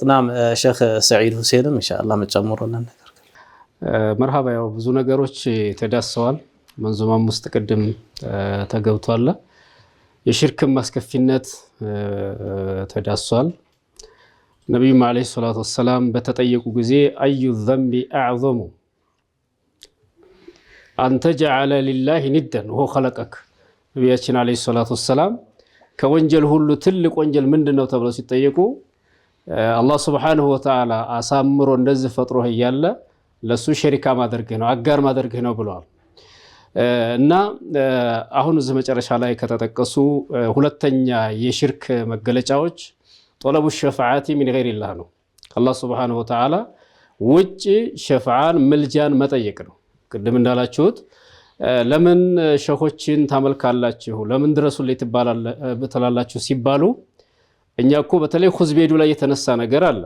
ናም ሼክ ሰዒድ ሁሴንም ኢንሻአላህ መጨመሩና ነገር መርሃባ ያው ብዙ ነገሮች ተዳሰዋል መንዙማም ውስጥ ቅድም ተገብቷል የሽርክ ማስከፊነት ተዳሰዋል ነብዩ መሐመድ ሰለላሁ ዐለይሂ ወሰለም በተጠየቁ ጊዜ አዩ ዘንቢ አዕዘሙ አንተ جعل لله ندا وهو خلقك ነብያችን አለይሂ ሰላቱ ወሰለም ከወንጀል ሁሉ ትልቅ ወንጀል ምንድነው ተብለው ሲጠየቁ አላህ Subhanahu Wa Ta'ala አሳምሮ እንደዚህ ፈጥሮህ ይያለ ለሱ ሸሪካ ማድረግ ነው አጋር ማድረግ ነው ብለዋል እና አሁን እዚህ መጨረሻ ላይ ከተጠቀሱ ሁለተኛ የሽርክ መገለጫዎች طلب الشفاعة من غير الله ነው አላህ Subhanahu Wa Ta'ala ውጪ ሸፋዓን መልጃን መጠየቅ ነው ቅድም እንዳላችሁት ለምን ሸኾችን ታመልካላችሁ ለምን ድረሱልኝ ትባላላችሁ ሲባሉ እኛ እኮ በተለይ ኹዝቤዱ ላይ የተነሳ ነገር አለ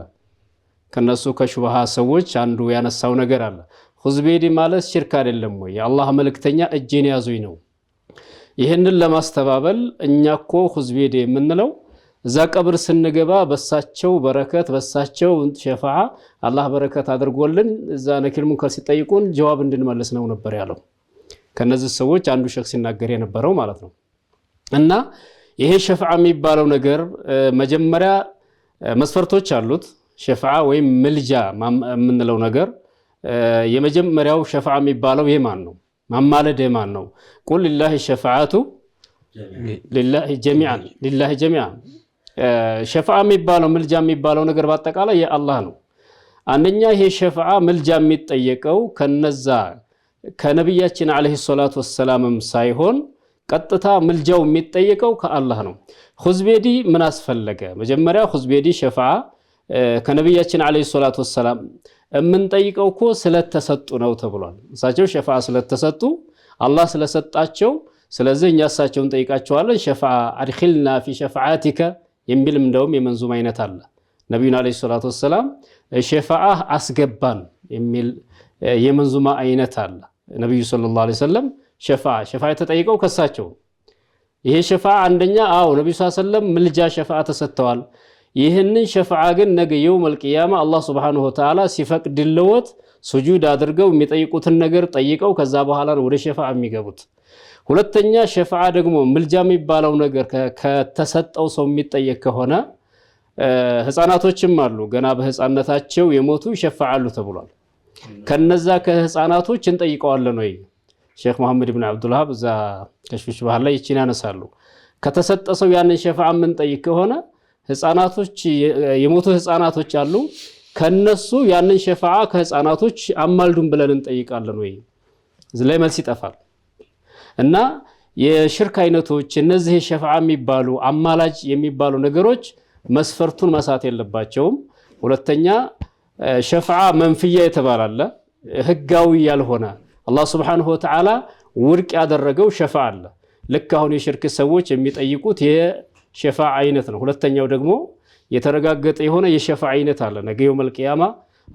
ከነሱ ከሹብሃ ሰዎች አንዱ ያነሳው ነገር አለ ኹዝቤዲ ማለት ሽርክ አይደለም ወይ የአላህ መልእክተኛ እጄን ያዙኝ ነው ይሄንን ለማስተባበል እኛ እኮ ኹዝቤዲ የምንለው እዛ ቀብር ስንገባ በሳቸው በረከት በሳቸው ሸፋዓ አላህ በረከት አድርጎልን እዛ ነኪል ሙንከር ሲጠይቁን ጀዋብ እንድንመልስ ነው ነበር ያለው ከነዚህ ሰዎች አንዱ ሸክ ሲናገር የነበረው ማለት ነው እና ይሄ ሸፋዓ የሚባለው ነገር መጀመሪያ መስፈርቶች አሉት ሸፋዓ ወይም መልጃ የምንለው ነገር የመጀመሪያው ሸፋዓ የሚባለው የማን ነው ማማለድ የማን ነው ቁል ሊላሂ ሸፋዓቱ ሊላሂ ጀሚዓን ሸፋዓ የሚባለው መልጃ የሚባለው ነገር በአጠቃላይ የአላህ ነው አንደኛ ይሄ ሸፋዓ መልጃ የሚጠየቀው ከነዛ ከነብያችን አለይሂ ሰላቱ ወሰለም ሳይሆን ቀጥታ መልጃው የሚጠየቀው ከአላህ ነው ኹዝቤዲ ምን አስፈለገ መጀመሪያ ኹዝቤዲ ሸፋዓ ከነብያችን አለይሂ ሰላቱ ወሰለም እምንጠይቀው እኮ ስለተሰጡ ነው ተብሏል እሳቸው ሸፋዓ ስለተሰጡ አላህ ስለሰጣቸው ስለዚህ እኛ እሳቸውን ጠይቃቸዋለን ሸፋዓ አድኺልና ፊ ሸፋዓቲከ የሚልም እንደውም የመንዙም አይነት አለ ነብዩና አለይሂ ሰላቱ ወሰለም ሸፋዓ አስገባን የሚል የመንዙማ አይነት አለ ነብዩ ሰለላሁ ዐለይሂ ወሰለም ሸፋዓ ተጠይቀው ከሳቸው ይሄ ሸፋዓ አንደኛ ነብዩ ሰለላሁ ዐለይሂ ወሰለም ምልጃ ሸፋዓ ተሰጥተዋል ይሄንን ሸፋዓ ግን ነገ የውመል ቂያማ አላህ Subhanahu Wa Ta'ala ሲፈቅድልዎት ሱጁድ አድርገው የሚጠይቁትን ነገር ጠይቀው ከዛ በኋላ ነው ወደ ሸፋዓ የሚገቡት ሁለተኛ ሸፋዓ ደግሞ ምልጃ የሚባለው ነገር ከተሰጠው ሰው የሚጠየቅ ከሆነ ህፃናቶችም አሉ ገና በህፃንነታቸው የሞቱ ይሸፋዓሉ ተብሏል ከነዛ ከህፃናቶች እንጠይቀዋለን ወይ ሼክ መሐመድ ኢብኑ አብዱል ወሃብ ዛ ከሽፍሽ ባህል ላይ ይቺን ያነሳሉ ከተሰጠ ሰው ያንን ሸፋዓ ምን ጠይቅ ከሆነ ህፃናቶች የሞቱ ህፃናቶች አሉ ከነሱ ያንን ሸፋዓ ከህፃናቶች አማልዱን ብለን እንጠይቃለን ወይ ዝላይ መልስ ይጠፋል እና የሽርክ አይነቶች እነዚህ ሸፋዓ የሚባሉ አማላጅ የሚባሉ ነገሮች መስፈርቱን ማሳት የለባቸውም ሁለተኛ ሸፋዓ መንፍያ የተባላለ ህጋዊ ያልሆነ አላህ Subhanahu Wa Ta'ala ውድቅ ያደረገው ሸፋዓ አለ ልክ አሁን የሽርክ ሰዎች የሚጠይቁት የሸፋዓ አይነት ነው ሁለተኛው ደግሞ የተረጋገጠ የሆነ የሸፋዓ አይነት አለ ነገ የውመል ቂያማ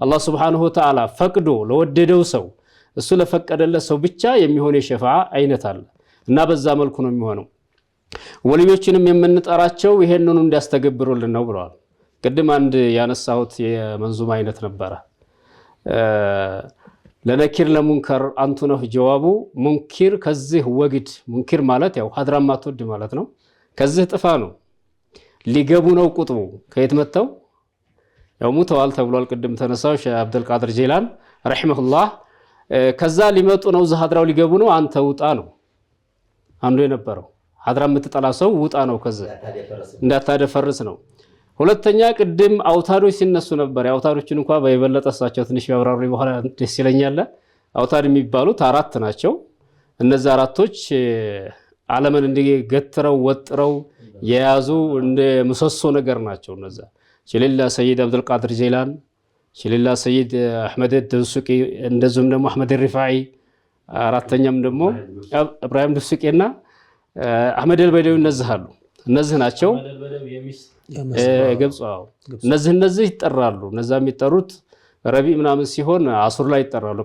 አላህ Subhanahu Wa Ta'ala ፈቅዶ ለወደደው ሰው እሱ ለፈቀደለት ሰው ብቻ የሚሆን የሸፋዓ አይነት አለ እና በዛ መልኩ ነው የሚሆነው ወልዮችንም የምንጠራቸው ይሄንኑ እንዲያስተገብሩልን ነው ብለዋል ቅድም አንድ ያነሳሁት የመንዙማ አይነት ነበር ለነኪር ለሙንከር አንቱ ነው ጀዋቡ ሙንኪር ከዚህ ወግድ ሙንኪር ማለት ያው ሐድራማ ተወድ ማለት ነው ከዚህ ጥፋ ነው ሊገቡ ነው ቁጥቡ ከየት መተው ያው ሙተዋል ተብሏል ቅድም ተነሳው ሼህ አብዱል ቃድር ጀይላን ረሂመሁላህ ከዛ ሊመጡ ነው ሐድራው ሊገቡ ነው አንተ ውጣ ነው አንዱ የነበረው ሐድራ የምትጠላ ሰው ውጣ ነው ከዛ እንዳታደፈርስ ነው ሁለተኛ ቅድም አውታዶች ሲነሱ ነበር አውታዶችን እንኳን በይበለጠሳቸው ትንሽ ያብራሩ በኋላ ደስ ይለኛል አውታድ የሚባሉት አራት ናቸው እነዛ አራቶች ዓለምን እንዲገትረው ወጥረው የያዙ እንደ ምሰሶ ነገር ናቸው እነዛ ሸሊላ ሰይድ አብዱል ቃድር ጀይላን ሸሊላ ሰይድ አህመድ ድሱቂ እንደዚሁም ደግሞ አህመድ ሪፋዒ አራተኛም ደግሞ ኢብራሂም ድሱቂና አህመድ አልበደዊ እነዚህ ናቸው ግብጽው እነዚህ ይጠራሉ እነዛ የሚጠሩት ረቢዕ ምናምን ሲሆን አሱር ላይ ይጠራሉ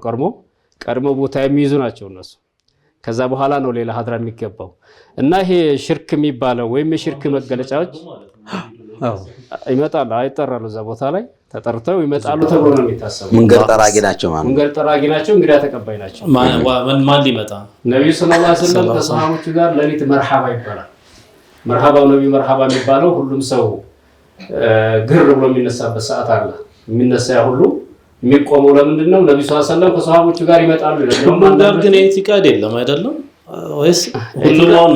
ቀድሞ ቦታ የሚይዙ ናቸው እነሱ ከዛ በኋላ ነው ሌላ ሐድራ የሚገባው እና ይሄ ሽርክ የሚባለው ወይም የሽርክ መገለጫዎች ይመጣሉ አይጠራሉ እዛ ቦታ ላይ ተጠርተው ይመጣሉ ተብሎ ነው የሚታሰበው መንገድ ጠራጊ ናቸው ማለት መንገድ ጠራጊ ናቸው እንግዳ ተቀባይ ናቸው ማን ሊመጣ ነብዩ ሰለላሁ ዐለይሂ ወሰለም ከሰሃቦቹ ጋር ለሊት መርሐባ ይባላል መርሐባው ነብዩ መርሐባ የሚባለው ሁሉም ሰው ግር ብሎ የሚነሳበት ሰዓት አለ የሚነሳ ሁሉ የሚቆመው ለምንድን ነው ነብዩ ሰለላሁ ዐለይሂ ወሰለም ከሰሃቦቹ ጋር ይመጣሉ ለማንዳር ግን ኢቲቃድ የለም አይደለም ወይስ ሁሉም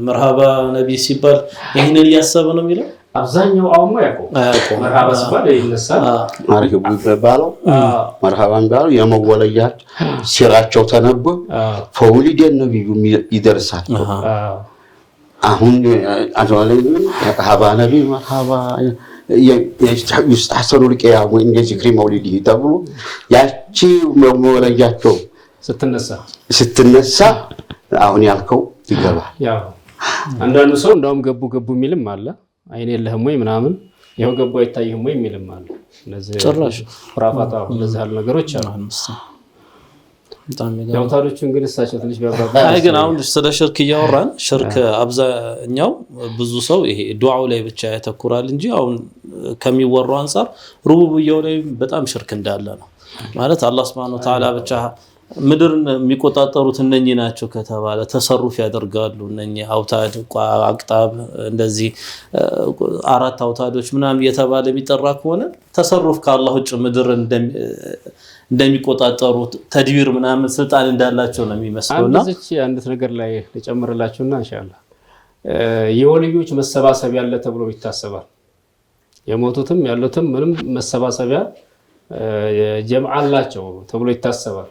መርሐባ ነብይ ሲባል ይሄንን ሊያሰብ ነው የሚለው አብዛኛው አውማ ያቆም መርሐባ ሲባል ይነሳል ማርገቡ ይባላል መርሐባ የሚባለው የመወለጃት ሲራቸው ተነቦ ፈውሊድ ነብዩ ይደርሳል አሁን አድዋለኝ ሀባ ነብይ መርሐባ يستحسن القيام وإن ذكر مولده تبلو ያቺ መወለጃቸው ስትነሳ አሁን ያልከው ይገባል ያው አንዳንዱ ሰው እንደውም ገቡ የሚልም አለ አይኔ የለህም ወይ ምናምን ይሄው ገቡ አይታይህም ወይ የሚልም አለ ለዚህ ጭራሽ ፍራፋታ ለዚህ ያሉ ነገሮች አሉ ያው ታሪኩ እንግዲህ እሳቸው ትንሽ ቢያብራሩ አይ ግን አሁን ስለ ሽርክ እያወራን ሽርክ አብዛኛው ብዙ ሰው ይሄ ዱዓው ላይ ብቻ ያተኩራል እንጂ አሁን ከሚወራው አንፃር ሩቡብያው ላይ በጣም ሽርክ እንዳለ ነው ማለት አላህ Subhanahu Wa Ta'ala ብቻ ምድርን የሚቆጣጠሩት እነኚህ ናቸው ከተባለ ተሰሩፍ ያደርጋሉ እነኚህ አውታድ አቅጣብ እንደዚህ አራት አውታዶች ምናምን የተባለ የሚጠራ ከሆነ ተሰሩፍ ከአላህ ውጭ ምድር እንደሚቆጣጠሩት ተድቢር ምናምን ስልጣን እንዳላቸው ነው የሚመስለውና አንድ ነገር ላይ ለጨምርላችሁና ኢንሻአላህ የወልዮች መሰባሰብ ያለ ተብሎ ይታሰባል የሞቱትም ያሉትም ምንም መሰባሰቢያ ጀምዓላቸው ተብሎ ይታሰባል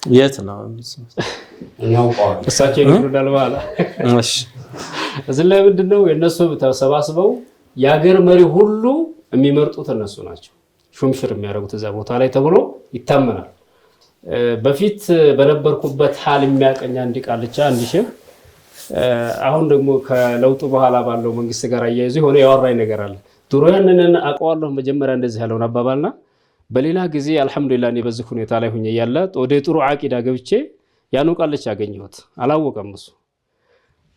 የት ነው እናውቀው እሳቸው ይሉናል ባላ እሺ እዚህ ላይ ምንድነው የነሱ ተሰባስበው ያገር መሪ ሁሉ የሚመርጡት እነሱ ናቸው ሹምሽር የሚያደርጉት እዛ ቦታ ላይ ተብሎ ይታመናል በፊት በነበርኩበት ሐል የሚያቀኛ እንዲቃልቻ እንዲሽም አሁን ደግሞ ከለውጡ በኋላ ባለው መንግስት ጋር አያይዞ ሆነ ያወራኝ ነገር አለ ድሮ ያንነን አቋዋለሁ መጀመሪያ እንደዚህ ያለውን አባባልና በሌላ ጊዜ አልহামዱሊላህ እኔ በዚህ ሁኔታ ላይ ሆኜ ያለ ወደ ጥሩ አቂዳ ገብቼ ያኑ ቃልቻ አገኘሁት አላወቀም እሱ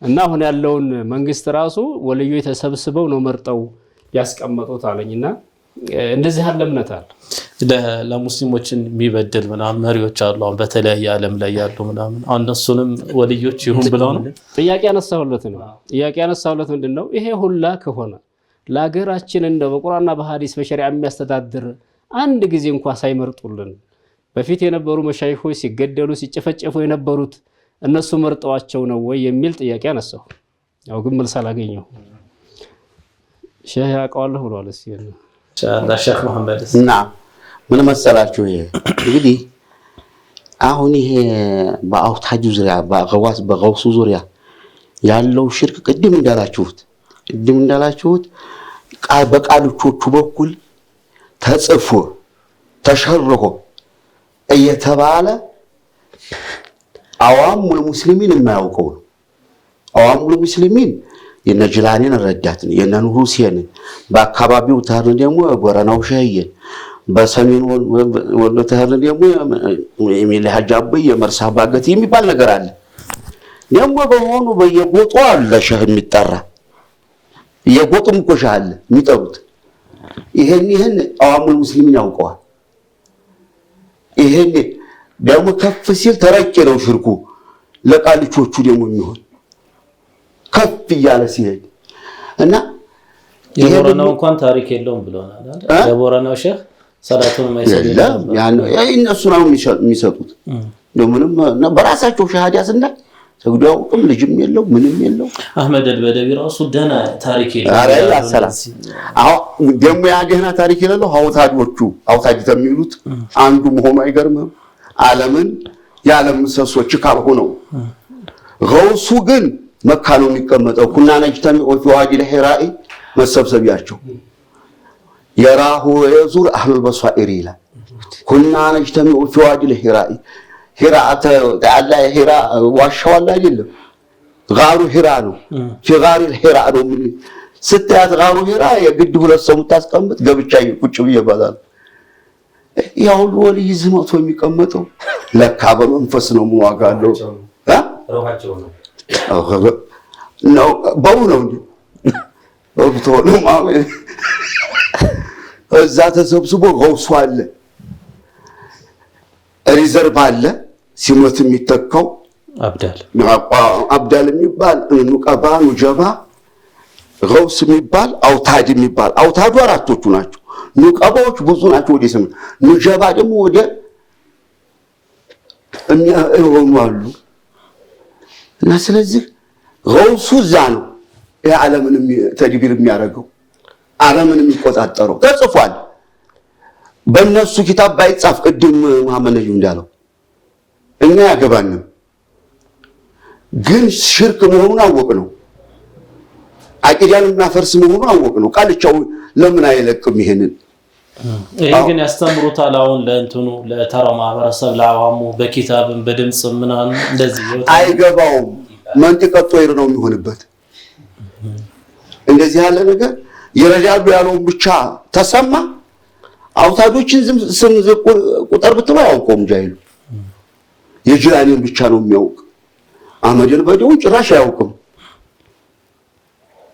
እና አሁን ያለውን መንግስት ራሱ ወልዩ ተሰብስበው ነው መርጠው ያስቀመጡት አለኝና እንደዚህ አለምነታል ለሙስሊሞችን የሚበደል ምናምን መሪዎች አሉ አሁን በተለያየ ዓለም ላይ ያሉ ምናምን አሁን እነሱንም ወልዮች ይሁን ብለው ነው ጥያቄ ያነሳሁለት ምንድነው ይሄ ሁላ ከሆነ ለሀገራችን እንደ በቁርአንና በሐዲስ በሸሪዓ የሚያስተዳድር አንድ ጊዜ እንኳን ሳይመርጡልን በፊት የነበሩ መሻይኾች ሲገደሉ ሲጨፈጨፉ የነበሩት እነሱ መርጠዋቸው ነው ወይ የሚል ጥያቄ አነሳሁ ያው ግን መልስ አላገኘሁ ሼህ ያውቃለሁ ብሏል እስኪ ኢንሻአላህ ሼህ መሐመድ እና ምን መሰላችሁ ይሄ እንግዲህ አሁን ይሄ በአውታጁ ዙሪያ በገውሱ ዙሪያ ያለው ሽርክ ቅድም እንዳላችሁት በቃሎቹ በኩል ተጽፎ ተሸርሆ እየተባለ አዋሙል ሙስሊሚን የማያውቀው አዋሙል ሙስሊሚን የነጅላኔን ረዳት የነኑር ሁሴን በአካባቢው ታርን ደግሞ ቦረናው ሸህየን በሰሜን ወሎ ታርን ደግሞ የሚል ሐጃብ የመርሳ ባገት የሚባል ነገር አለ ደግሞ በሆኑ በየጎጡ አለ ሸህ የሚጠራ የጎጡም ቆሻ አለ የሚጠሩት ይሄን አዋሙል ሙስሊሚን ያውቀዋል ይሄን ደግሞ ከፍ ሲል ተረጭ ነው ሽርኩ ለቃልቾቹ ደግሞ የሚሆን ከፍ ያለ ሲሄድ እና የቦረናው እንኳን ታሪክ የለውም ብለውናል አይደል የቦረናው ሼህ ሰላቱን ማይሰግድም ያ እነሱ ነው የሚሰጡት ምንም በራሳቸው ሻሃዳ ስና ሰግደው ልጅም የለው ምንም የለው አህመድ አልበደዊ ራሱ ደና ታሪክ የለው አረ ሰላም አው ደግሞ ያገና ታሪክ የለው አውታጅ ተሚሉት አንዱ መሆኑ አይገርምም ዓለምን ያለም ሰሶች ካልሆነው ገውሱ ግን መካ ነው የሚቀመጠው ኩና ነጅተሚ ወዋዲ ለሂራኢ መሰብሰቢያቸው የራሁ የዙር አህሉ በሷኢሪላ ኩና ነጅተሚ ወዋዲ ለሂራኢ ሂራአተ አላ ሂራ ዋሻው አይደለም ጋሩ ሂራ ነው في غار الሂራ ነው ምን ስትያት ጋሩ ሂራ የግድ ሁለት ሰው ታስቀምጥ ገብቻ ቁጭ ብዬ ባላል ያው ወልይ ዝመቶ የሚቀመጠው ለካ በመንፈስ ነው ሙዋጋለው ሩሃቸው ነው ነው ወብቶሎ ማለት እዛ ተሰብስቦ ገውሱ አለ ሪዘርቭ አለ ሲሞት የሚተካው አብዳል የሚባል ኑቀባ ኑጀባ ገውስ የሚባል አውታድ የሚባል አውታዱ አራቶቹ ናቸው ኑቀባዎች ብዙ ናቸው ወደ ስም ኑጀባ ደግሞ ወደ የሚሆኑ አሉ እና ስለዚህ ገውሱ እዛ ነው የዓለምን ተድቢር የሚያደርገው ዓለምን የሚቆጣጠረው ተጽፏል በእነሱ ኪታብ ባይጻፍ ቅድም መሐመድ ነብዩ እንዳለው እኛ ያገባንም ግን ሽርክ መሆኑን አወቅነው አቂዳን እናፈርስ መሆኑን አወቅነው ቃልቻው ለምን አይለቅም ይሄንን ይሄ ግን ያስተምሩታል አሁን ለእንትኑ ለተራው ማህበረሰብ ለአዋሙ በኪታብም በድምጽም ምናምን እንደዚህ አይገባውም መንጥቀጦ ይር ነው የሚሆንበት እንደዚህ ያለ ነገር ይረዳሉ ያለው ብቻ ተሰማ አውታዶችን ስም ቁጥር ብትለው ያውቀውም ጃይሉ የጅላኒን ብቻ ነው የሚያውቅ አህመድ አልበደው ጭራሽ አያውቅም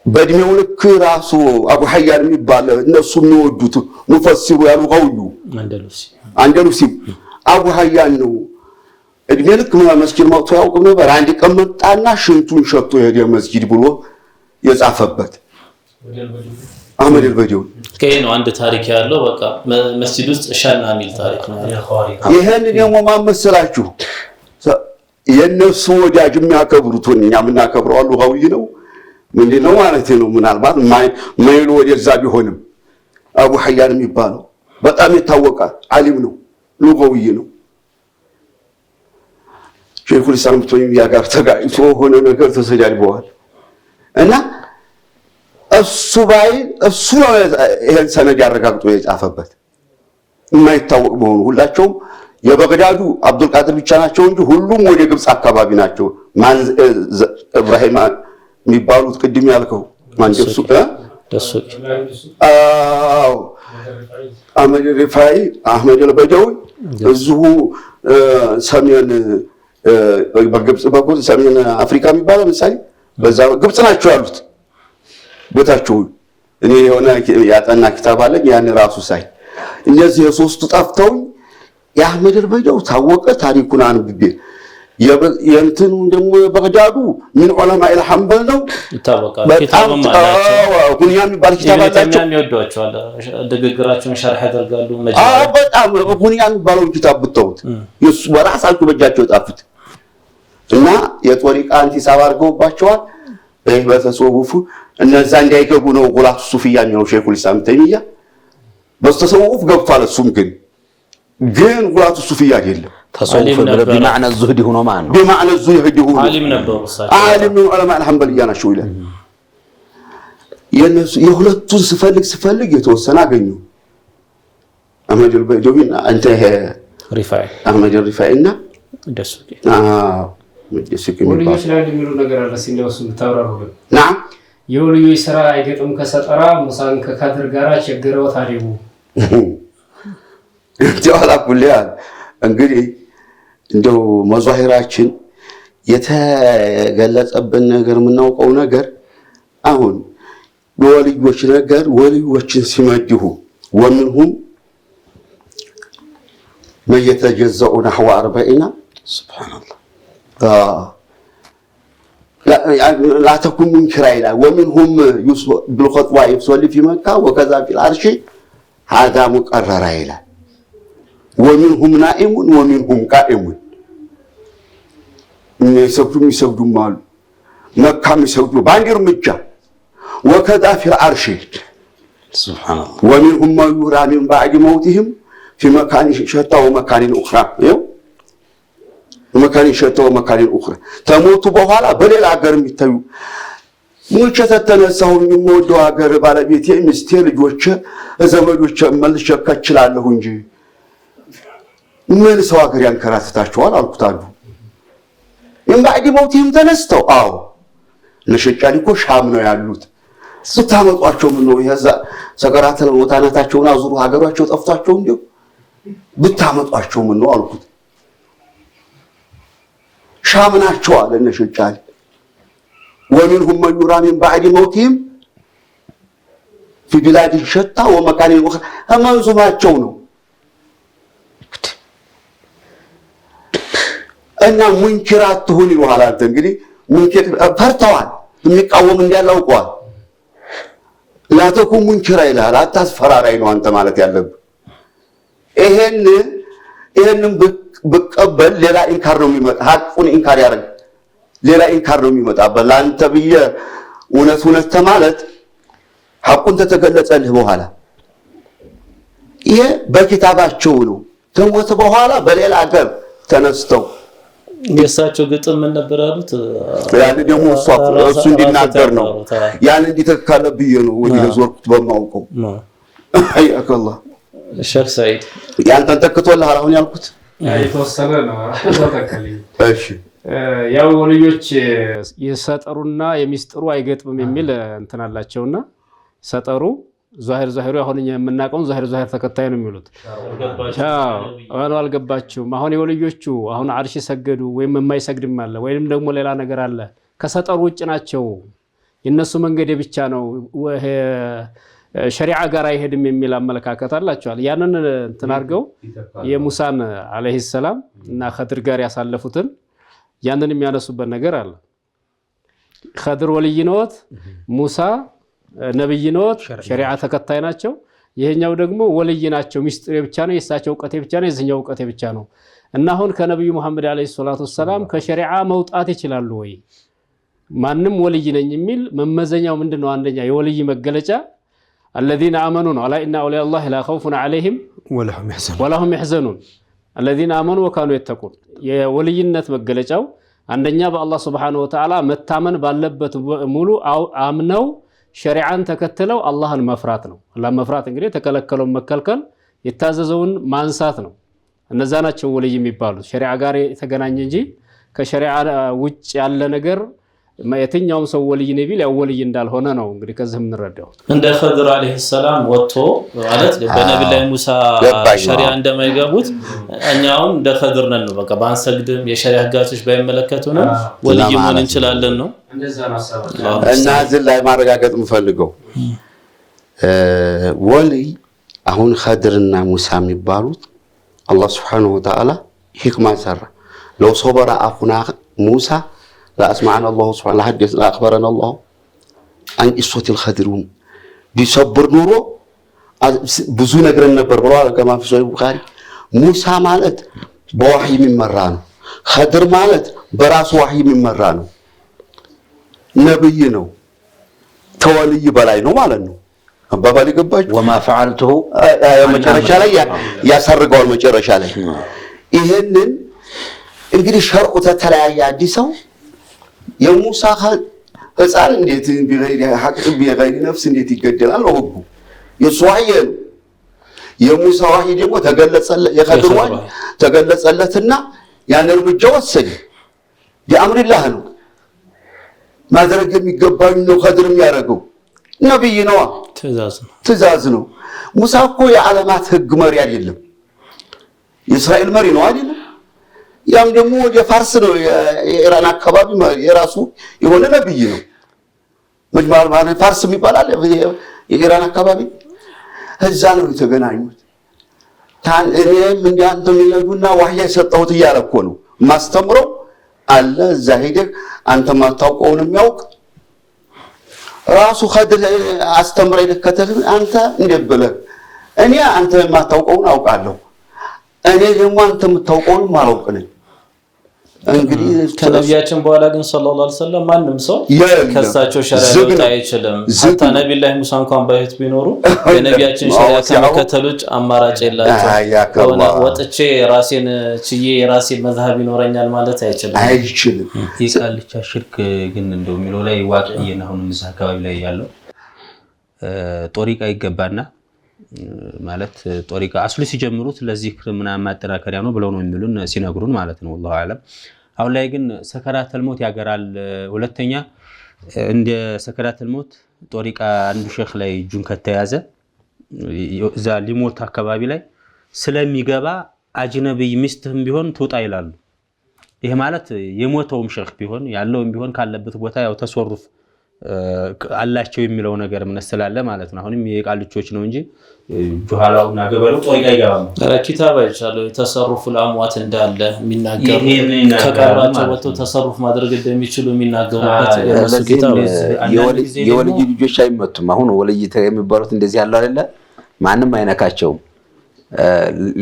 በእድሜው ልክ ራሱ አቡ ሐያን የሚባል እነሱ የሚወዱት ሙፈሲሩ ያሉ ቀውዩ አንደሉሲ አቡ ሐያን ነው እድሜ ልክ መስጊድ መጥቶ ያውቅም ነበር አንድ ቀን መጣና ሽንቱን ሸቶ ሄደ መስጊድ ብሎ የጻፈበት አህመድ አልበደው ከየነው አንድ ታሪክ ያለው በቃ መስጊድ ውስጥ ሻና ሚል ታሪክ ነው ይሄን ደግሞ ማመሰላችሁ የነሱ ወዳጅ የሚያከብሩት እኛ ምናከብረው አሉ ቀውይ ነው ምንድነው ማለት ነው ምናልባት ማይሉ ወደዛ ቢሆንም አቡ ሐያን የሚባለው በጣም የታወቀ ዓሊም ነው ሉጋዊ ነው ሼኹል ኢስላም ቶይም ያጋር ተጋይቶ ሆነ ነገር ተሰዳድበዋል እና እሱ ነው ይሄን ሰነድ ያረጋግጦ የጻፈበት የማይታወቅ መሆኑ ሁላቸውም የበግዳዱ አብዱል ቃድር ብቻ ናቸው እንጂ ሁሉም ወደ ግብጽ አካባቢ ናቸው ማን ኢብራሂም የሚባሉት ቅድም ያልከው ማን ደሱ አህመድ አልበደው እዚሁ ሰሜን በግብጽ በኩል ሰሜን አፍሪካ የሚባለው ምሳሌ በዛ ግብጽ ናቸው ያሉት ቦታቸው እኔ የሆነ ያጠና ኪታብ አለ ያን ራሱ ሳይ እነዚህ የሶስቱ ጠፍተው የአህመድ አልበደው ታወቀ ታሪኩን አንብቤ የእንትኑ ደግሞ በግዳዱ ምን ዑለማ ኢልሐንበል ነው ይታወቃል ኪታብም አላቸው ሁኒያ የሚባል ኪታብ አላቸው የሚወዷቸዋል ድግግራቸውን ሸርህ ያደርጋሉ በጣም ሁኒያ የሚባለው ኪታብ ብትውት የሱ በራሳቸው በእጃቸው ጣፉት እና የጦሪቃ አንቲሳብ አድርገውባቸዋል በተሰውፉ እነዛ እንዳይገቡ ነው ጉላቱ ሱፊያ ነው ሼኹል ኢስላም ተይሚያ በስተሰውፍ ገብቷል እሱም ግን ጉላቱ ሱፊያ አይደለም تصوف بمعنى الزهد هنا معنى بمعنى الزهد هنا عالم نبر عالم من علماء الحنبليه ናቸው ይላል የነሱ የሁለቱን ስፈልግ የተወሰነ አገኙ አህመድ አልበደዊና አንተ ሪፋይ አህመድ አልሪፋይና ደሱቂ ደሱቂ ወልዮች ላይ የሚሉ ነገር አለ ሲለውስ ተወራሩልን نعم የወልዮች ስራ አይገጥም ከሰጠራ ሙሳን ከካድር ጋራ ቸግረው ታሪቡ ጃላ ኩሊያን እንግዲህ እንደው መዟሂራችን የተገለጸብን ነገር ምናውቀው ነገር አሁን ወልዮች ነገር ወልዮችን ሲመድሁ ወምንሁም من يتجزأ نحو 40 سبحان الله لا تكون منكرا إلى ومنهم بالخطوة يصلي في مكة وكذا في العرش هذا مقرر إلى ومنهم نائم ومنهم قائم يسبدوا مال مكة يسبدوا باندير مجا وكذا في العرش سبحان الله ومنهم ما يرى من بعد موتهم في مكان شتى ومكان أخرى مكان شتى ومكان أخرى تموتوا بحالا بلل عقر ميتايو موچه ተተነሳው የሚወደው ሀገር ባለቤት የሚስቴ ልጆች ዘመዶች መልሼ ከችላለሁ እንጂ ምን ሰው ሀገር ያንከራተታቸዋል አልኩታሉ እንባዲ ሞቲም ተነስተው አዎ ነሽጫሊኮ ሻም ነው ያሉት ስታመጧቸው ምን ነው ያዛ ሰገራተ ወታናታቸውና አዙሩ ሀገራቸው ጠፍቷቸው እንዴ ብታመጧቸው ምን ነው አልኩት ሻም ናቸው አለ ነሽጫሊ ومنهم من يرى من بعد موتهم في بلاد شتى ومكان أخرى منظوماتቸው ነው እና ሙንኪራት ትሁን ይሏል አንተ እንግዲህ ሙንኪር ፈርተዋል የሚቃወም እንዲያላውቀዋል ላተኩ ሙንኪራ ይላል አታስፈራራይ ነው አንተ ማለት ያለብህ ይሄንን በቀበል ሌላ ኢንካር ነው የሚመጣ ሐቁን ኢንካር ያደርግ ሌላ ኢንካር ነው የሚመጣ በላንተ ብዬ እውነት ተማለት ሐቁን ተተገለጸልህ በኋላ ይሄ በኪታባቸው ነው ተሞተ በኋላ በሌላ ሀገር ተነስተው የሳቸው ግጥም ምን ነበር ያሉት ያን ደግሞ እሱ እንዲናገር ነው ያን እንዲተካለብኝ ነው ወዲህ ዞርኩት በማውቀው አያከላ ሸክ ሰይድ ያን ተተክቶልህ አሁን ያልኩት የተወሰነ ነው ተተከለኝ እሺ ያው ወልዮች የሰጠሩና የሚስጥሩ አይገጥምም የሚል እንትን አላቸውና ሰጠሩ ዛሂሩ አሁን የምናቀው ዛሂር ተከታይ ነው የሚሉት አዎ አልገባችሁም አሁን የወልዮቹ አሁን አርሽ ሰገዱ ወይም የማይሰግድም አለ ወይም ደግሞ ሌላ ነገር አለ ከሰጠሩ ውጭ ናቸው የነሱ መንገድ ብቻ ነው ሸሪዓ ጋር አይሄድም የሚል አመለካከት አላቸዋል ያንን እንትን አድርገው የሙሳን አለይሂ ሰላም እና ኸድር ጋር ያሳለፉትን ያንን የሚያነሱበት ነገር አለ ኸድር ወልይ ነዎት ሙሳ ነብይ ነዎት ሸሪዓ ተከታይ ናቸው ይሄኛው ደግሞ ወልይ ናቸው ሚስጥር ብቻ ነው የሳቸው ዕውቀት ብቻ ነው የዚህኛው ዕውቀት ብቻ ነው እና አሁን ከነብዩ መሐመድ አለይሂ ሰላቱ ሰላም ከሸሪዓ መውጣት ይችላሉ ወይ ማንንም ወልይ ነኝ የሚል መመዘኛው ምንድነው አንደኛ የወልይ መገለጫ الذين آمنوا على إن أولياء الله لا خوف عليهم ولا هم يحزنون الذين آمنوا وكانوا يتقون የወልይነት መገለጫው አንደኛ በአላህ Subhanahu Wa Ta'ala መታመን ባለበት ሙሉ አምነው ሸሪዓን ተከተለው አላህን መፍራት ነው አላህ መፍራት እንግዲህ ተከለከለው መከልከል የታዘዘውን ማንሳት ነው እነዛ ናቸው ወልይ የሚባሉት ሸሪዓ ጋር የተገናኘ እንጂ ከሸሪዓ ውጭ ያለ ነገር የትኛውም ሰው ወልይ ነቢል ያው ወልይ እንዳልሆነ ነው እንግዲህ ከዚህ ምንረዳው እንደ ኸድር አለይሂ ሰላም ወጥቶ ማለት በነብዩ ላይ ሙሳ ሸሪዓ እንደማይገቡት እኛውም እንደ ኸድር ነን ነው በቃ ባንሰግድም የሸሪዓ ህጋቶች ባይመለከቱና ወልይ መሆን እንችላለን ነው እንደዛ ማሰብ እና እዚህ ላይ ማረጋገጥ የምፈልገው ወልይ አሁን ኸድርና ሙሳ የሚባሉት አላህ Subhanahu Wa Ta'ala ህክማ ሰራ لو صبر اخونا موسى لا أسمعنا الله سبحانه حدث أخبرنا الله عن قصة الخضرون بيصبر نورو بزو نغرن نبر بروال كما في صحيح البخاري موسى مالت بوحي من مرانو خضر مالت براس وحي من مرانو نبي ነው ተወልይ በላይ ነው ማለት ነው አባባል ይገባችሁ وما فعلته መጨረሻ ላይ ያሰርጋው መጨረሻ ላይ ይሄንን እንግዲህ ሸርዑ ተተላያ አዲሰው የሙሳ ህፃን እንዴት ቢገይሪ ሐቅ ቢገይሪ ነፍስ እንዴት ይገደላል ነው ህጉ የሷየ የሙሳ ወህይ ደግሞ ተገለጸለት የኸድር ወህይ ተገለጸለትና ያን እርምጃ ወሰደ በአምርላህ ነው ማድረግ የሚገባው ነው ኸድር የሚያደርገው ነብይ ነው ትእዛዝ ነው ሙሳ እኮ የዓለማት ህግ መሪ አይደለም የእስራኤል መሪ ነው አይደለም ያም ደግሞ የፋርስ ነው የኢራን አካባቢ የራሱ የሆነ ነብይ ነው መጅማር ማለት ፋርስ የሚባላል የኢራን አካባቢ እዛ ነው የተገናኙት ታን እኔም እንዲያንተ የሚለጉና ወህይ ሰጠሁት እያለኮ ነው ማስተምረው አለ እዛ ሄደህ አንተ ማታውቀውን የሚያውቅ ራሱ ኸድር አስተምረህ ለከተል አንተ እንደበለ እኔ አንተ ማታውቀውን አውቃለሁ እኔ ደግሞ አንተ የምታውቀውን ማላውቅ ነኝ እንግዲህ ከነቢያችን በኋላ ግን ሰለላሁ ዐለይሂ ወሰለም ማንም ሰው ከሳቸው ሸሪዓ ሊወጣ አይችልም ሐታ ነብዩ ሙሳ እንኳን ባይት ቢኖሩ የነቢያችን ሸሪዓ ከመከተሉጭ አማራጭ የላቸው ወጥቼ ራሴን ችዬ ራሴን መዝሐብ ይኖረኛል ማለት አይችልም ይቃልቻ ሽርክ ግን እንደው የሚለው ላይ ዋቅየና አሁን እዛ አካባቢ ላይ ያለው ጦሪቃ ይገባና ማለት ጦሪቃ አስሉ ሲጀምሩት ለዚክር ምናምን ማጠናከሪያ ነው ብለው ነው የሚሉን ሲነግሩን ማለት ነው والله اعلم አሁን ላይ ግን ሰከራተል ሞት ያገራል ሁለተኛ እንደ ሰከራተል ሞት ጦሪቃ አንዱ ሼክ ላይ ጁን ከተያዘ እዛ ሊሞት አካባቢ ላይ ስለሚገባ አጅነብይ ሚስትም ቢሆን ትውጣ ይላሉ ይሄ ማለት የሞተውም ሼክ ቢሆን ያለውም ቢሆን ካለበት ቦታ ያው ተስወሩፍ አላቸው የሚለው ነገር ምን ስላለ ማለት ነው። አሁንም የቃልቾች ነው እንጂ ጁሃላውና ገበሬው ጦሪቃ ይገባል። ኪታብ አይቻለሁ ተሰሩፍ ለአሟት እንዳለ የሚናገሩ ከቀራቸው ወጥተው ተሰሩፍ ማድረግ እንደሚችሉ የሚናገሩበት የነሱ ኪታብ። የወልይ ልጆች አይመቱም። አሁን ወልይ የሚባሉት እንደዚህ ያለው አይደለ? ማንም አይነካቸውም።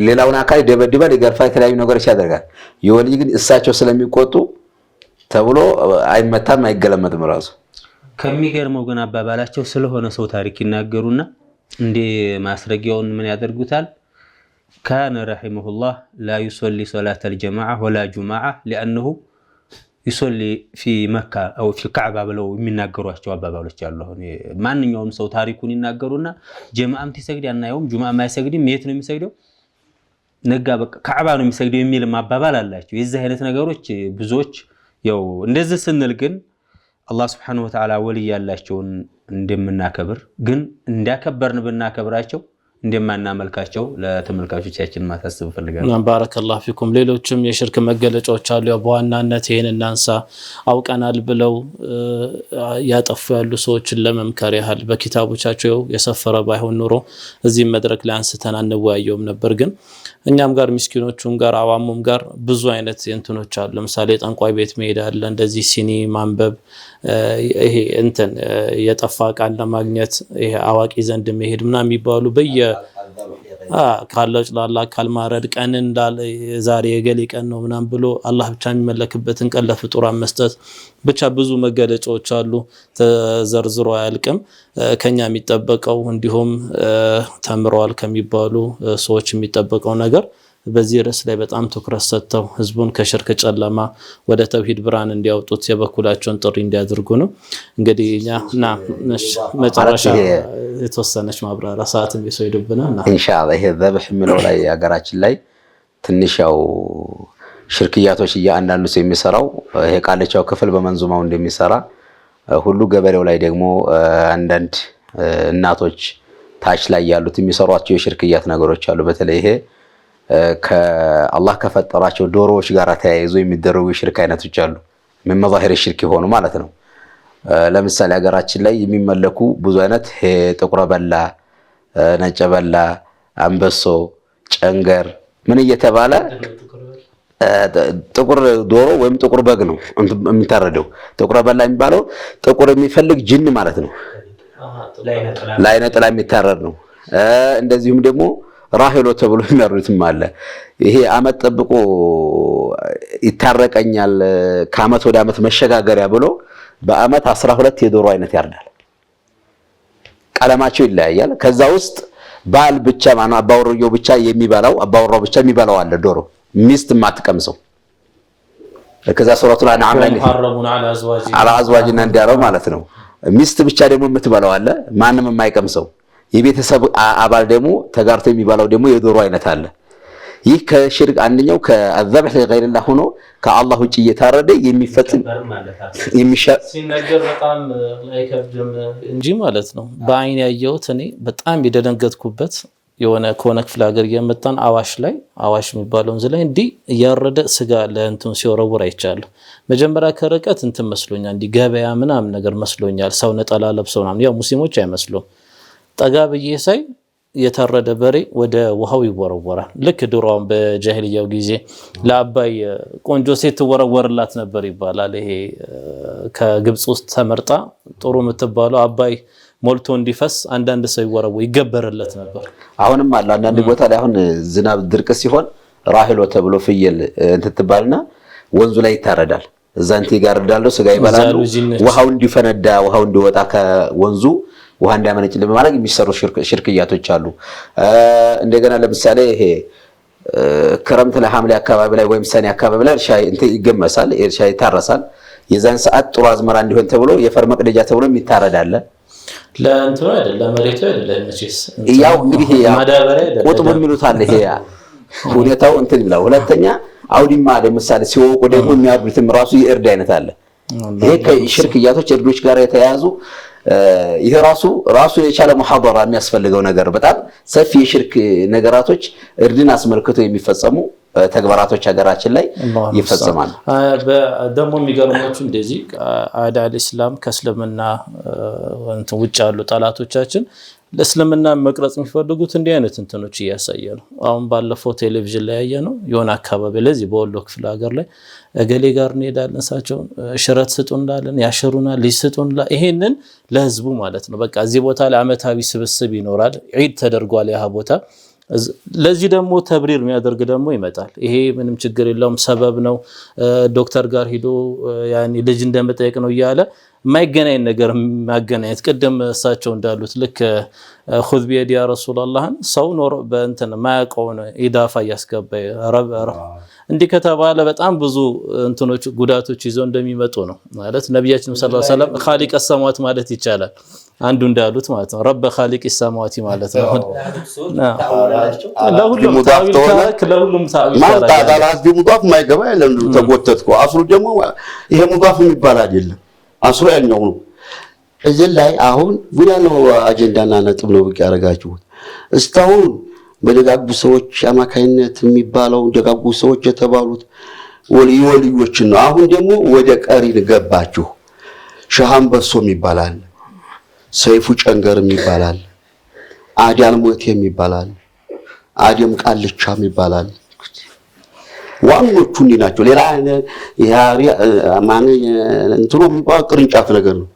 ሌላውን አካል ደበድባል፣ ይገርፋል፣ የተለያዩ ነገሮች ያደርጋል። የወልይ ግን እሳቸው ስለሚቆጡ ተብሎ አይመታም፣ አይገለመጥም ራሱ። ከሚገርመው ግን አባባላቸው ስለሆነ ሰው ታሪክ ይናገሩና እንደ ማስረጊያውን ምን ያደርጉታል? ካነ ረሂመሁላህ ላ ዩሰሊ ሶላተል ጀማዓ ወላ ጁማዓ لانه يصلي في مكه او في الكعبه ብለው የሚናገሯቸው አባባሎች አሉ። አሁን ማንኛውም ሰው ታሪኩን ይናገሩና ጀማዓም ትሰግድ ያናየውም ጁማዓ ማይሰግድም የት ነው የሚሰግደው? ነጋ በቃ ካዕባ ነው የሚሰግደው የሚል አባባል አላቸው። የዚህ አይነት ነገሮች ብዙዎች ያው እንደዚህ ስንል ግን አላህ Subhanahu Wa Ta'ala ወልይ ያላቸውን እንደምናከብር ግን እንዳከበርን ብናከብራቸው እንደማናመልካቸው ለተመልካቾቻችን ማሳሰብ ፈልጋለሁ። ባረከላሁ ፊኩም። ሌሎችም የሽርክ መገለጫዎች አሉ። በዋናነት ይሄን እናንሳ። አውቀናል ብለው ያጠፉ ያሉ ሰዎችን ለመምከር ያህል በኪታቦቻቸው የሰፈረ ባይሆን ኑሮ እዚህ መድረክ ላይ አንስተን አንወያየውም ነበር። ግን እኛም ጋር ምስኪኖቹም ጋር አዋሙም ጋር ብዙ አይነት እንትኖች አሉ። ለምሳሌ ጠንቋይ ቤት መሄድ አለ፣ እንደዚህ ሲኒ ማንበብ፣ ይሄ እንትን የጠፋ ቃል ለማግኘት ይሄ አዋቂ ዘንድ መሄድ ምናምን የሚባሉ ካለች ላላ ካልማረድ ቀን እንዳለ ዛሬ የገሌ ቀን ነው ምናምን ብሎ አላህ ብቻ የሚመለክበትን ቀን ለፍጡራን መስጠት፣ ብቻ ብዙ መገለጫዎች አሉ፣ ተዘርዝሮ አያልቅም። ከኛ የሚጠበቀው እንዲሁም ተምረዋል ከሚባሉ ሰዎች የሚጠበቀው ነገር በዚህ ርዕስ ላይ በጣም ትኩረት ሰጥተው ህዝቡን ከሽርክ ጨለማ ወደ ተውሂድ ብርሃን እንዲያወጡት የበኩላቸውን ጥሪ እንዲያደርጉ ነው። እንግዲህ እኛና መጨረሻ የተወሰነች ማብራሪያ ሰዓትም ይሰይዱብናል ኢንሻአላህ። ይሄ ዘብህ የሚለው ላይ ሀገራችን ላይ ትንሽ ያው ሽርክያቶች እያንዳንዱ ሰው የሚሰራው ይሄ ቃልቻው ክፍል በመንዙማው እንደሚሰራ ሁሉ ገበሬው ላይ ደግሞ አንዳንድ እናቶች ታች ላይ ያሉት የሚሰሯቸው የሽርክያት ነገሮች አሉ። በተለይ ይሄ ከአላህ ከፈጠራቸው ዶሮዎች ጋር ተያይዞ የሚደረጉ የሽርክ አይነቶች አሉ። ምን መዛሂር ሽርክ ሆኑ ማለት ነው። ለምሳሌ ሀገራችን ላይ የሚመለኩ ብዙ አይነት ጥቁር በላ፣ ነጭ በላ፣ አንበሶ፣ ጨንገር ምን እየተባለ ጥቁር ዶሮ ወይም ጥቁር በግ ነው የሚታረደው። ጥቁር በላ የሚባለው ጥቁር የሚፈልግ ጅን ማለት ነው። ላይነ ጥላ የሚታረድ ነው። እንደዚሁም ደግሞ ራሂሎ ተብሎ የሚያሩትም አለ። ይሄ አመት ጠብቆ ይታረቀኛል ከአመት ወደ አመት መሸጋገሪያ ብሎ በአመት 12 የዶሮ አይነት ያርዳል። ቀለማቸው ይለያያል። ከዛ ውስጥ ባል ብቻ ማነው አባወራው ብቻ የሚበላው አለ ዶሮ ሚስት ማትቀምሰው። ከዛ ሱረቱል አንዓም ላይ ሐረሙን አላ አዝዋጅና እንዲያለው ማለት ነው። ሚስት ብቻ ደግሞ የምትበላው አለ ማንንም የማይቀምሰው። የቤተሰብ አባል ደግሞ ተጋርቶ የሚበላው ደግሞ የዶሮ አይነት አለ። ይህ ከሽርክ አንደኛው ከአዘብህ ለغيرላህ ሆኖ ከአላህ ውጪ እየታረደ የሚፈጽም ሲነገር በጣም ላይከብድም እንጂ ማለት ነው። በአይን ያየሁት እኔ በጣም የደነገጥኩበት የሆነ ከሆነ ክፍለ ሀገር እየመጣን አዋሽ የሚባለውን ዝላይ እንዲህ እያረደ ስጋ ለእንትን ሲወረውር አይቻለሁ። መጀመሪያ ከርቀት እንትን መስሎኛል፣ እንዲህ ገበያ ምናምን ነገር መስሎኛል። ሰው ነጠላ ለብሰው ምናምን ያው ሙስሊሞች አይመስሉም። ጠጋ ብዬ ሳይ የታረደ በሬ ወደ ውሃው ይወረወራል። ልክ ድሮውን በጃሂልያው ጊዜ ለአባይ ቆንጆ ሴት ትወረወርላት ነበር ይባላል። ይሄ ከግብጽ ውስጥ ተመርጣ ጥሩ የምትባለው አባይ ሞልቶ እንዲፈስ አንዳንድ ሰው ይገበርለት ነበር። አሁንም አለ አንዳንድ ቦታ ላይ አሁን ዝናብ ድርቅ ሲሆን ራሂሎ ተብሎ ፍየል እንትትባልና ወንዙ ላይ ይታረዳል። እዛንቴ ጋር እንዳለው ስጋ ይበላሉ። ውሃው እንዲፈነዳ ውሃው እንዲወጣ ከወንዙ ውሃ እንዳመነጭ ለማድረግ የሚሰሩ ሽርክያቶች አሉ። እንደገና ለምሳሌ ይሄ ክረምት ለሐምሌ አካባቢ ላይ ወይም ሰኔ አካባቢ ላይ ሻይ ይገመሳል፣ ሻይ ይታረሳል። የዛን ሰዓት ጥሩ አዝመራ እንዲሆን ተብሎ የፈር መቅደጃ ተብሎ የሚታረዳል። ለእንትኑ አይደለም መሬቱ አይደለም መቼስ ያው እንግዲህ ቁጥብ የሚሉት አለ። ይሄ ሁኔታው እንትን ይላል። ሁለተኛ አውዲማ ለምሳሌ ሲወቁ ደግሞ የሚያርዱትም ራሱ የእርድ አይነት አለ። ይሄ ከሽርክያቶች እርዶች ጋር የተያያዙ ይሄ ራሱ የቻለ ሙሐደራ የሚያስፈልገው ነገር በጣም ሰፊ የሽርክ ነገራቶች እርድን አስመልክቶ የሚፈጸሙ ተግባራቶች ሀገራችን ላይ ይፈጸማሉ። ደግሞ የሚገርማችሁ እንደዚህ አዳል እስላም ከእስልምና ውጭ ያሉ ጠላቶቻችን ለእስልምና መቅረጽ የሚፈልጉት እንዲህ አይነት እንትኖች እያሳየ ነው። አሁን ባለፈው ቴሌቪዥን ላይ ያየ ነው የሆነ አካባቢ ለዚህ በወሎ ክፍለ ሀገር ላይ እገሌ ጋር እንሄዳለን እሳቸውን ሽረት ስጡን እንዳለን ያሸሩናል ሊስጡን ይሄንን ለህዝቡ ማለት ነው። በቃ እዚህ ቦታ ላይ አመታዊ ስብስብ ይኖራል ዒድ ተደርጓል ያ ቦታ ለዚህ ደግሞ ተብሪር የሚያደርግ ደግሞ ይመጣል። ይሄ ምንም ችግር የለውም ሰበብ ነው ዶክተር ጋር ሄዶ ያኒ ልጅ እንደመጠየቅ ነው እያለ ማይገናኝ ነገር ማገናኘት ቀደም እሳቸው እንዳሉት ልክ خذ بيد يا رسول الله ሰው ኖር በእንትን ማያውቀው ነው ኢዳፋ ያስገባ እንዲህ ከተባለ በጣም ብዙ እንትኖች ጉዳቶች ይዘው እንደሚመጡ ነው ማለት ነብያችን ሰለላሁ ዐለይሂ ወሰለም خالق السماوات ማለት ይቻላል አንዱ እንዳሉት ማለት ነው ረብ خالق السماوات ማለት ነው ለሁሉም ለሁሉም ማጣዳላት ሙዳፍ ማይገባ የለም ተጎተትኩ አስሩ ደግሞ ይሄ ሙዳፍ የሚባል አይደለም አስሩ ያኛው ነው እዚህ ላይ አሁን ቡላ ነው አጀንዳና ነጥብ ነው በቂ ያረጋችሁት እስታውን በደጋጉ ሰዎች አማካይነት የሚባለው ደጋጉ ሰዎች የተባሉት ወልዮች ነው። አሁን ደግሞ ወደ ቀሪን ገባችሁ ሻሃንበሶም ይባላል ሰይፉ ጨንገርም ይባላል አዲያን ሞቴም ይባላል አዲም ቃልቻም ይባላል ዋኖቹ እንዲናቸው ሌላ ያሪ ማን እንትኑ የሚባል ቅርንጫፍ ነገር ነው።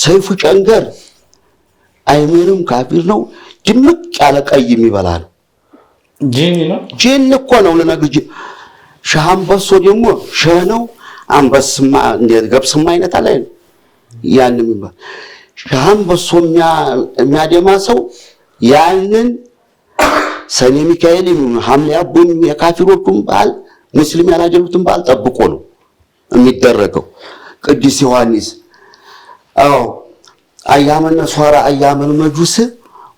ሰይፉ ጨንገር አይምርም ካፊር ነው ድምቅ ያለ ቀይ የሚበላ ነው ጂኒ ነው ጂኒ እኮ ነው ለነግጅ ሻሃንበሶ ደግሞ ሸነው አንበስማ እንደ ገብስማ አይነት አለ ያንንም ይባል ሻሃንበሶ የሚያደማ ሰው ያንን ሰኔ ሚካኤል ሐምሌ አቡን የካፊሮቹን በዓል ሙስሊም ያላጀሉትን በዓል ጠብቆ ነው የሚደረገው። ቅዱስ ዮሐንስ አው አያመነ ሷራ አያመነ መጁስ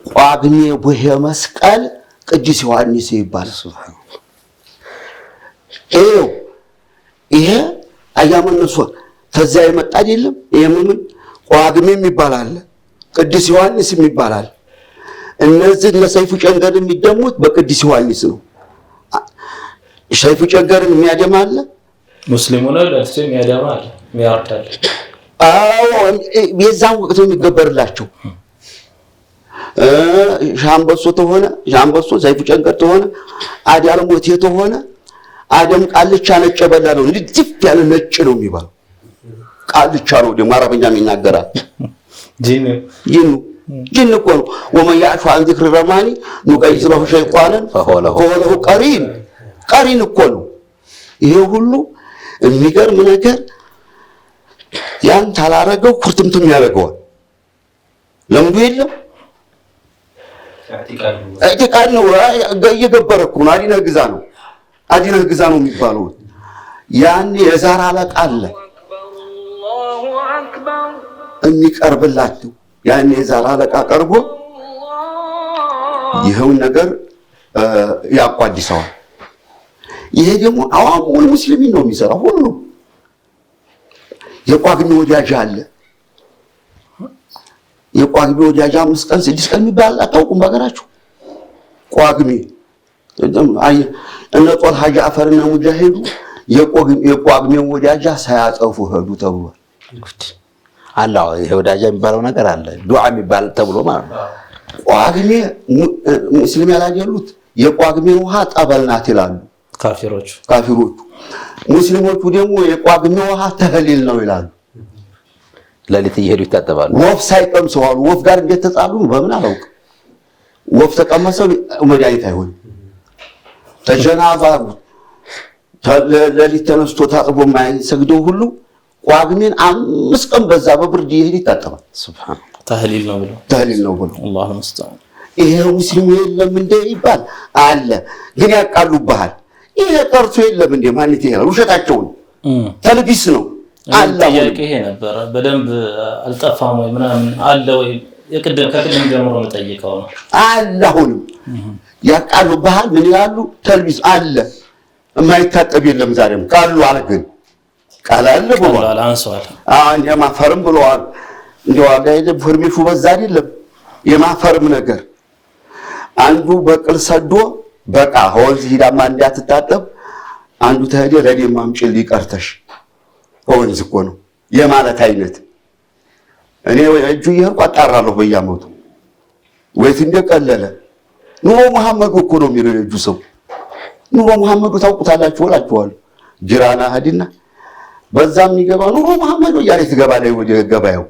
ቋግኔ ቦሄ መስቀል ቅዱስ ዮሐንስ ይባላል። ይሄ አያመነ ሷራ ተዛ የመጣ አይደለም የምን ቋግኔም ይባላል ቅዱስ ዮሐንስም ይባላል። እነዚህ ለሰይፉ ጨንገር የሚደሙት በቅዱስ ዮሐንስ ነው። ሰይፉ ጨንገርን የሚያደማል ሙስሊሙ ነው ለዚህ የሚያደማል የሚያርዳል የዛን ወቅት የሚገበርላቸው ሻምበሶ ተሆነ ሻምበሶ ሰይፉ ጨንገር ተሆነ አዲያል ሞቴ ተሆነ አደም ቃልቻ ነጭ በላ ነው ልጅፍ ያለ ነጭ ነው የሚባለው ቃልቻ ነው ደግሞ አረበኛም ይናገራል ጂን እኮ ነው ወመን ያዕሹ عن ذكر الرحمن نقيض له شيطانا فهو له ቀሪን እኮ ነው። ይሄ ሁሉ የሚገርም ነገር ያን ታላረገው ኩርትምትም ያደርገዋል ለምዱ የለም አጥቃድ ነው እየገበረኩ ነው አዲነ ግዛ ነው የሚባለው ያን የዛራ አለቃ አለ አላሁ አክበር የሚቀርብላችሁ ያን የዛራ አለቃ ቀርቦ ይሄው ነገር ያቋዲሰዋል። ይሄ ደግሞ አዋሙል ሙስሊሚን ነው የሚሰራው ሁሉ የቋግሜ ወዳጅ አለ የቋግሜ ወዳጅ 5 ቀን 6 ቀን የሚባል አታውቁም በአገራችሁ ቋግሜ እነ ጦል ሐጂ አፈርና ሙጃሂዱ የቋግሜ ወዳጅ ሳያጠፉ ሄዱ ተብሏል። አላህ ይሄ ወዳጅ የሚባለው ነገር አለ ዱዓ የሚባል ተብሎ ማለት ነው። ቋግሜ ሙስሊም ያላጀሉት የቋግሜ ውሃ ጠበልናት ይላሉ ካፊሮቹ ሙስሊሞቹ ደግሞ የቋግሜ ውሃ ተህሊል ነው ይላሉ። ለሊት እየሄዱ ይታጠባሉ። ወፍ ሳይቀምሰው አሉ ወፍ ጋር እንዴት ተጣሉ በምን አላውቅ ወፍ ተቀመሰው መድኃኒት አይሆን ተጀናባ ለሊት ተነስቶ ታጥቦ ማይሰግደው ሁሉ ቋግሜን 5 ቀን በዛ በብርድ ይሄድ ይታጠባል። ሱብሃንአላህ ተህሊል ነው ብሎ አላሁ ሙስተዓን ይሄ ሙስሊም የለም እንደ ይባል አለ ግን ያቃሉብሃል። ይሄ ቀርቶ የለም እንደ ማለት ይሄ ውሸታቸው ነው ተልቢስ ነው አለ ይሄ ነበር በደንብ አልጠፋም ወይ ምናምን አለ ወይ ከቅድም ጀምሮ መጠየቀው ነው አላሁን ያቃሉብሃል ምን ይላሉ ተልቢስ አለ የማይታጠብ የለም ዛሬም ቃሉ አለ ግን ቃላለ ብሏል አንሷል የማፈርም ብሏል እንደው አጋይደ ፍርሚሹ በዛ አይደለም የማፈርም ነገር አንዱ በቅል ሰዶ በቃ ሆዝ ሂዳማ እንዳትታጠብ አንዱ ተሄደ ለደም አምጪልኝ ቀርተሽ ወንዝ እኮ ነው የማለት አይነት እኔ እጁ ይሄን አጣራለሁ በየዓመቱ ወይስ እንደቀለለ ኑሮ መሐመዱ እኮ ነው የሚለው የእጁ ሰው ኑሮ መሐመዱ ታውቁታላችሁ ወላችኋል ጅራና ሀዲና በዛም ይገባ ኑሮ መሐመዱ ያለ ትገባ ላይ ወደ ገባየው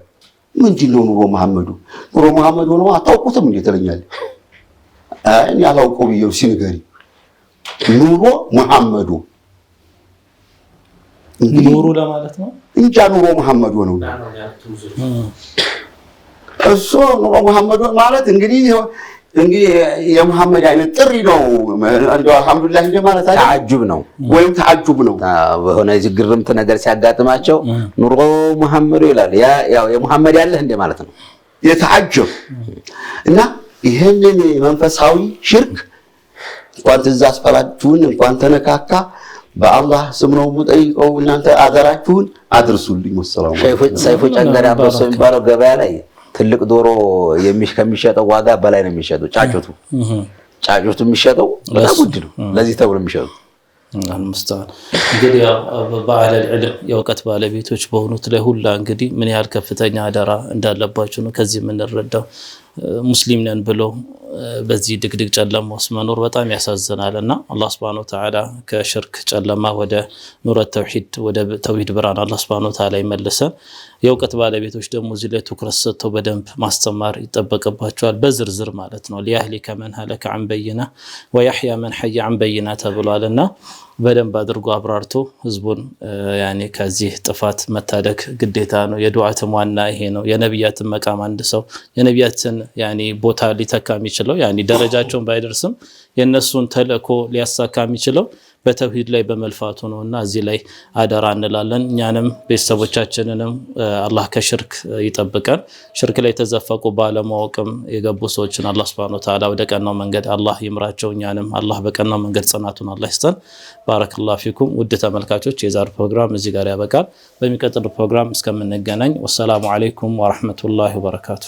ምንድነው ኑሮ መሐመዱ ነው አታውቁትም እንዴ ትለኛል እኔ አላውቀው ብዬው ሲነገሪ ኑሮ መሐመዱ ኑሩ ለማለት ነው እንጃ ኑሮ መሐመዱ ነው እሱ ኑሮ መሐመዱ ማለት እንግዲህ የመሐመድ አይነት ጥሪ ነው እንደው አልহামዱሊላህ እንደማለት አይደል ተዓጅብ ነው ወይም ተዓጅብ ነው በሆነ ዝግርምት ነገር ሲያጋጥማቸው ኑሮ መሐመዱ ይላል ያው የመሐመድ ያለህ እንደማለት ነው የተዓጅብ እና ይሄንን መንፈሳዊ ሽርክ እንኳን ትዛዝ ፈላችሁን እንኳን ተነካካ በአላህ ስም ነው የምጠይቀው እናንተ አደራችሁን አድርሱልኝ ወሰላሙ ሰይፉ ጨንገራ አባስ የሚባለው ገበያ ላይ ትልቅ ዶሮ ከሚሸጠው ዋጋ በላይ ነው የሚሸጠው ጫጩቱ የሚሸጠው በጣም ውድ ነው ለዚህ ተብሎ የሚሸጠው المستعان እንግዲህ በአህለ العلم የወቀት ባለቤቶች በሆኑት ላይ ሁላ እንግዲህ ምን ያህል ከፍተኛ አደራ እንዳለባቸው ነው ከዚህ የምንረዳው ሙስሊም ነን ብሎ በዚህ ድግድግ ጨለማ ውስጥ መኖር በጣም ያሳዝናልና አላህ Subhanahu Wa Ta'ala ከሽርክ ጨለማ ወደ ኑር ተውሂድ ወደ ተውሂድ ብርሃን አላህ Subhanahu Wa Ta'ala ይመልሰን የወቀት ባለቤቶች ደግሞ እዚህ ላይ ትኩረት ሰጥተው በደንብ ማስተማር ይጠበቅባቸዋል በዝርዝር ማለት ነው ሊያህሊከ መን ሀለከ عن بينه ويحيى من حي عن بينه ተብሏልና በደንብ አድርጎ አብራርቶ ህዝቡን ያኔ ከዚህ ጥፋት መታደግ ግዴታ ነው የዱዓትም ዋና ይሄ ነው የነብያትን መቃም አንድ ሰው የነብያትን ያኔ ቦታ ሊተካ የሚችለው ያኔ ደረጃቸውን ባይደርስም የነሱን ተልእኮ ሊያሳካ የሚችለው በተውሂድ ላይ በመልፋቱ ነውና እዚህ ላይ አደራ እንላለን እኛንም ቤተሰቦቻችንንም አላህ ከሽርክ ይጠብቀን ሽርክ ላይ ተዘፈቁ ባለማወቅም የገቡ ሰዎችን አላህ Subhanahu Wa Ta'ala ወደ ቀናው መንገድ አላህ ይምራቸው እኛንም አላህ በቀናው መንገድ ጽናቱን አላህ ይስጠን ባረከላሁ ፊኩም ውድ ተመልካቾች የዛሬ ፕሮግራም እዚህ ጋር ያበቃል በሚቀጥለው ፕሮግራም እስከምንገናኝ ወሰላሙ አለይኩም ወራህመቱላሂ ወበረካቱ